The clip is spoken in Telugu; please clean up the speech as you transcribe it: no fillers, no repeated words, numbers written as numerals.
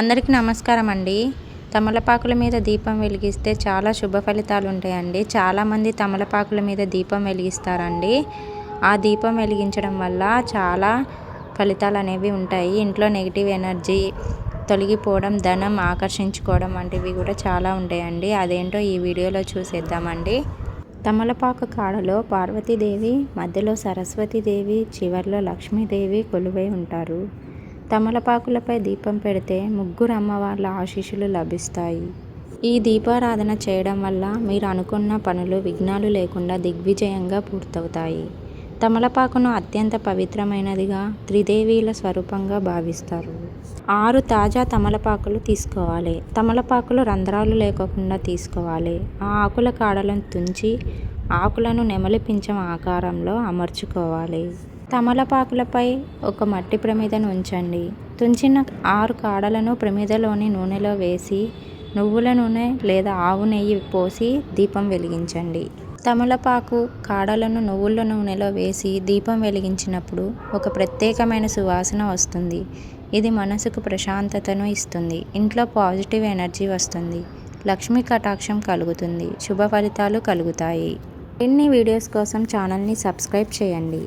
అందరికీ నమస్కారం అండి. తమలపాకుల మీద దీపం వెలిగిస్తే చాలా శుభ ఫలితాలు ఉంటాయండి. చాలామంది తమలపాకుల మీద దీపం వెలిగిస్తారండి. ఆ దీపం వెలిగించడం వల్ల చాలా ఫలితాలు అనేవి ఉంటాయి. ఇంట్లో నెగిటివ్ ఎనర్జీ తొలగిపోవడం, ధనం ఆకర్షించుకోవడం వంటివి కూడా చాలా ఉంటాయండి. అదేంటో ఈ వీడియోలో చూసేద్దామండి. తమలపాకు కాడలో పార్వతీదేవి, మధ్యలో సరస్వతీదేవి, చివర్లో లక్ష్మీదేవి కొలువై ఉంటారు. తమలపాకులపై దీపం పెడితే ముగ్గురు అమ్మవార్ల ఆశీస్సులు లభిస్తాయి. ఈ దీపారాధన చేయడం వల్ల మీరు అనుకున్న పనులు విఘ్నాలు లేకుండా దిగ్విజయంగా పూర్తవుతాయి. తమలపాకును అత్యంత పవిత్రమైనదిగా, త్రిదేవీల స్వరూపంగా భావిస్తారు. 6 తాజా తమలపాకులు తీసుకోవాలి. తమలపాకులు రంధ్రాలు లేకుండా తీసుకోవాలి. ఆ ఆకుల కాడలను తుంచి ఆకులను నెమలి పింఛం ఆకారంలో అమర్చుకోవాలి. తమలపాకులపై ఒక మట్టి ప్రమిదను ఉంచండి. తుంచిన 6 కాడలను ప్రమిదలోని నూనెలో వేసి నువ్వుల నూనె లేదా ఆవు నెయ్యి పోసి దీపం వెలిగించండి. తమలపాకు కాడలను నువ్వుల నూనెలో వేసి దీపం వెలిగించినప్పుడు ఒక ప్రత్యేకమైన సువాసన వస్తుంది. ఇది మనసుకు ప్రశాంతతను ఇస్తుంది. ఇంట్లో పాజిటివ్ ఎనర్జీ వస్తుంది. లక్ష్మీ కటాక్షం కలుగుతుంది. శుభ ఫలితాలు కలుగుతాయి. మరిన్ని వీడియోస్ కోసం ఛానల్ని సబ్స్క్రైబ్ చేయండి.